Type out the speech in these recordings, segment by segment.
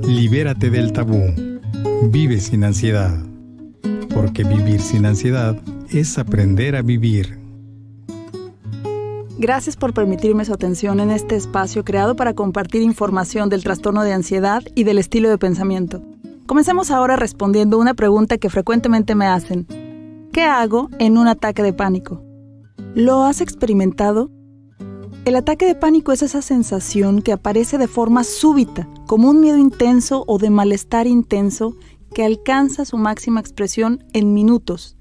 Libérate del tabú. Vive sin ansiedad. Porque vivir sin ansiedad es aprender a vivir. Gracias por permitirme su atención en este espacio creado para compartir información del trastorno de ansiedad y del estilo de pensamiento. Comencemos ahora respondiendo una pregunta que frecuentemente me hacen. ¿Qué hago en un ataque de pánico? ¿Lo has experimentado? El ataque de pánico es esa sensación que aparece de forma súbita, como un miedo intenso o de malestar intenso que alcanza su máxima expresión en minutos.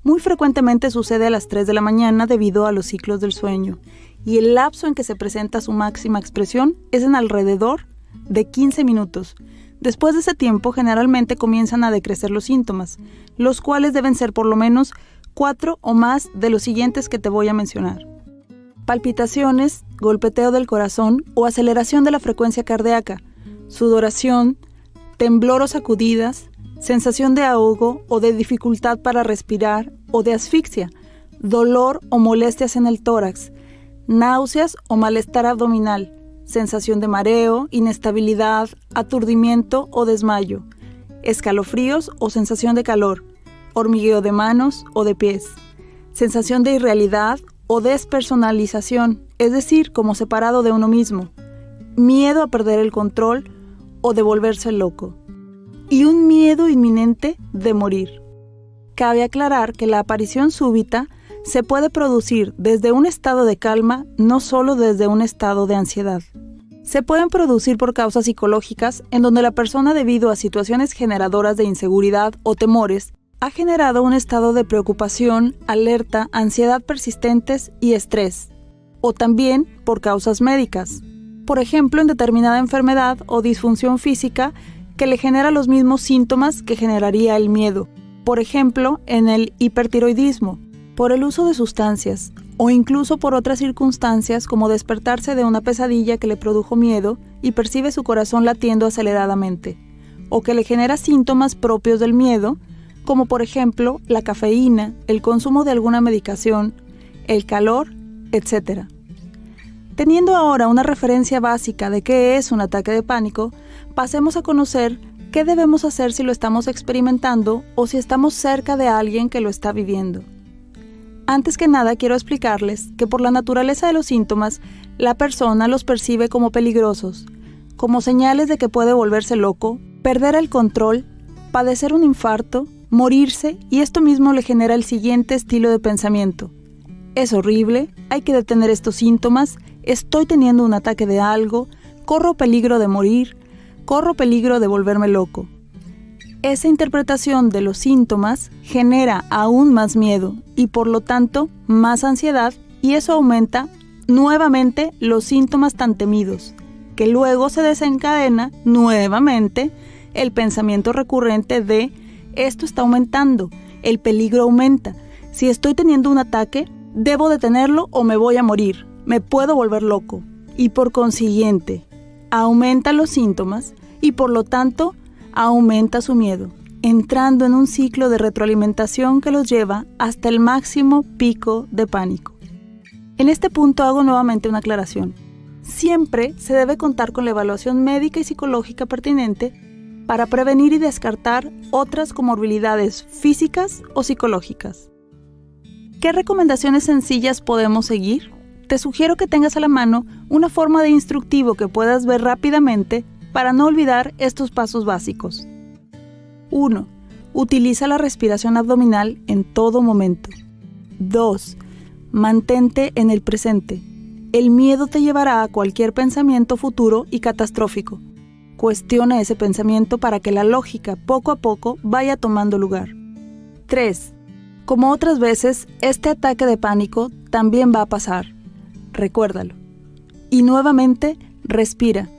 Muy frecuentemente sucede a las 3 de la mañana debido a los ciclos del sueño, y el lapso en que se presenta su máxima expresión es en alrededor de 15 minutos. Después de ese tiempo, generalmente comienzan a decrecer los síntomas, los cuales deben ser por lo menos 4 o más de los siguientes que te voy a mencionar. Palpitaciones, golpeteo del corazón o aceleración de la frecuencia cardíaca, sudoración, temblor o sacudidas, sensación de ahogo o de dificultad para respirar o de asfixia, dolor o molestias en el tórax, náuseas o malestar abdominal, sensación de mareo, inestabilidad, aturdimiento o desmayo, escalofríos o sensación de calor, hormigueo de manos o de pies, sensación de irrealidad o despersonalización, es decir, como separado de uno mismo, miedo a perder el control o de volverse loco, y un miedo inminente de morir. Cabe aclarar que la aparición súbita se puede producir desde un estado de calma, no solo desde un estado de ansiedad. Se pueden producir por causas psicológicas en donde la persona, debido a situaciones generadoras de inseguridad o temores, ha generado un estado de preocupación, alerta, ansiedad persistentes y estrés. O también por causas médicas. Por ejemplo, en determinada enfermedad o disfunción física que le genera los mismos síntomas que generaría el miedo. Por ejemplo, en el hipertiroidismo, por el uso de sustancias, o incluso por otras circunstancias como despertarse de una pesadilla que le produjo miedo y percibe su corazón latiendo aceleradamente, o que le genera síntomas propios del miedo, como por ejemplo la cafeína, el consumo de alguna medicación, el calor, etc. Teniendo ahora una referencia básica de qué es un ataque de pánico, pasemos a conocer qué debemos hacer si lo estamos experimentando o si estamos cerca de alguien que lo está viviendo. Antes que nada, quiero explicarles que por la naturaleza de los síntomas, la persona los percibe como peligrosos, como señales de que puede volverse loco, perder el control, padecer un infarto, morirse, y esto mismo le genera el siguiente estilo de pensamiento. Es horrible, hay que detener estos síntomas, estoy teniendo un ataque de algo, corro peligro de morir, corro peligro de volverme loco. Esa interpretación de los síntomas genera aún más miedo y por lo tanto más ansiedad, y eso aumenta nuevamente los síntomas tan temidos, que luego se desencadena nuevamente el pensamiento recurrente de esto está aumentando, el peligro aumenta, si estoy teniendo un ataque, debo detenerlo o me voy a morir, me puedo volver loco, y por consiguiente aumenta los síntomas y por lo tanto aumenta su miedo, entrando en un ciclo de retroalimentación que los lleva hasta el máximo pico de pánico. En este punto hago nuevamente una aclaración. Siempre se debe contar con la evaluación médica y psicológica pertinente para prevenir y descartar otras comorbilidades físicas o psicológicas. ¿Qué recomendaciones sencillas podemos seguir? Te sugiero que tengas a la mano una forma de instructivo que puedas ver rápidamente para no olvidar estos pasos básicos. 1. Utiliza la respiración abdominal en todo momento. 2. Mantente en el presente. El miedo te llevará a cualquier pensamiento futuro y catastrófico. Cuestiona ese pensamiento para que la lógica poco a poco vaya tomando lugar. 3. Como otras veces, este ataque de pánico también va a pasar. Recuérdalo. Y nuevamente, respira.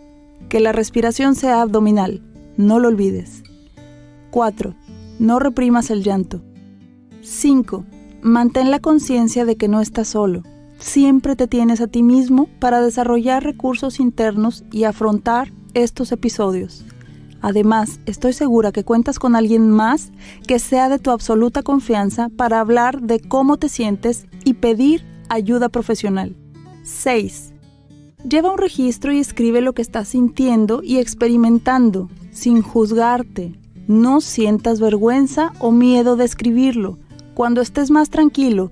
Que la respiración sea abdominal, no lo olvides. 4. No reprimas el llanto. 5. Mantén la conciencia de que no estás solo. Siempre te tienes a ti mismo para desarrollar recursos internos y afrontar estos episodios. Además, estoy segura que cuentas con alguien más que sea de tu absoluta confianza para hablar de cómo te sientes y pedir ayuda profesional. 6. Lleva un registro y escribe lo que estás sintiendo y experimentando. sin juzgarte. No sientas vergüenza o miedo de escribirlo. Cuando estés más tranquilo,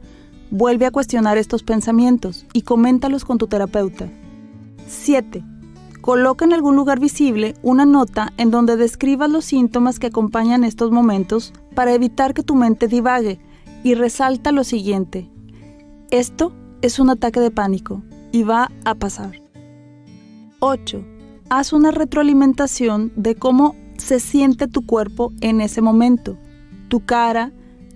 vuelve a cuestionar estos pensamientos y coméntalos con tu terapeuta. 7. Coloca en algún lugar visible una nota en donde describas los síntomas que acompañan estos momentos para evitar que tu mente divague, y resalta lo siguiente: esto es un ataque de pánico y va a pasar. 8. Haz una retroalimentación de cómo se siente tu cuerpo en ese momento, tu cara,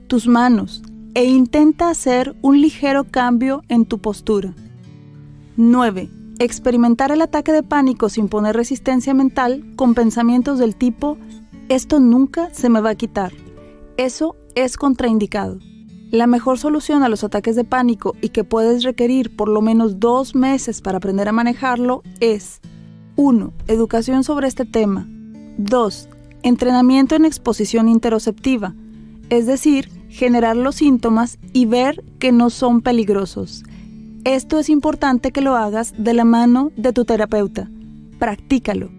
tus manos, e intenta hacer un ligero cambio en tu postura. 9. Experimentar el ataque de pánico sin poner resistencia mental con pensamientos del tipo: esto nunca se me va a quitar. Eso es contraindicado. La mejor solución a los ataques de pánico, y que puedes requerir por lo menos 2 meses para aprender a manejarlo, es: 1. Educación sobre este tema. 2. Entrenamiento en exposición interoceptiva, es decir, generar los síntomas y ver que no son peligrosos. Esto es importante que lo hagas de la mano de tu terapeuta. Practícalo.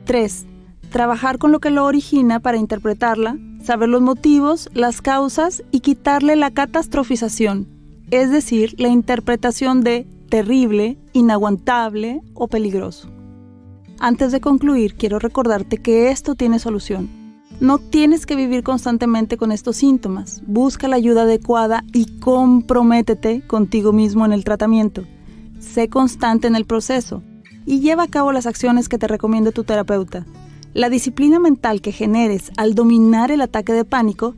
3. Trabajar con lo que lo origina para interpretarla, saber los motivos, las causas y quitarle la catastrofización, es decir, la interpretación de terrible, inaguantable o peligroso. Antes de concluir, quiero recordarte que esto tiene solución. No tienes que vivir constantemente con estos síntomas. Busca la ayuda adecuada y comprométete contigo mismo en el tratamiento. Sé constante en el proceso y lleva a cabo las acciones que te recomiende tu terapeuta. La disciplina mental que generes al dominar el ataque de pánico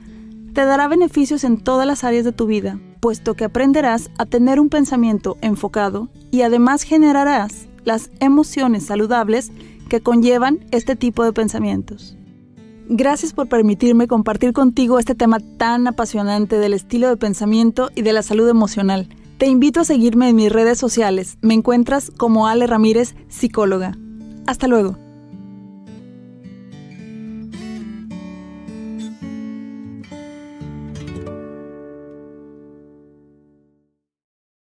te dará beneficios en todas las áreas de tu vida, puesto que aprenderás a tener un pensamiento enfocado y además generarás las emociones saludables que conllevan este tipo de pensamientos. Gracias por permitirme compartir contigo este tema tan apasionante del estilo de pensamiento y de la salud emocional. Te invito a seguirme en mis redes sociales. Me encuentras como Ale Ramírez, psicóloga. Hasta luego.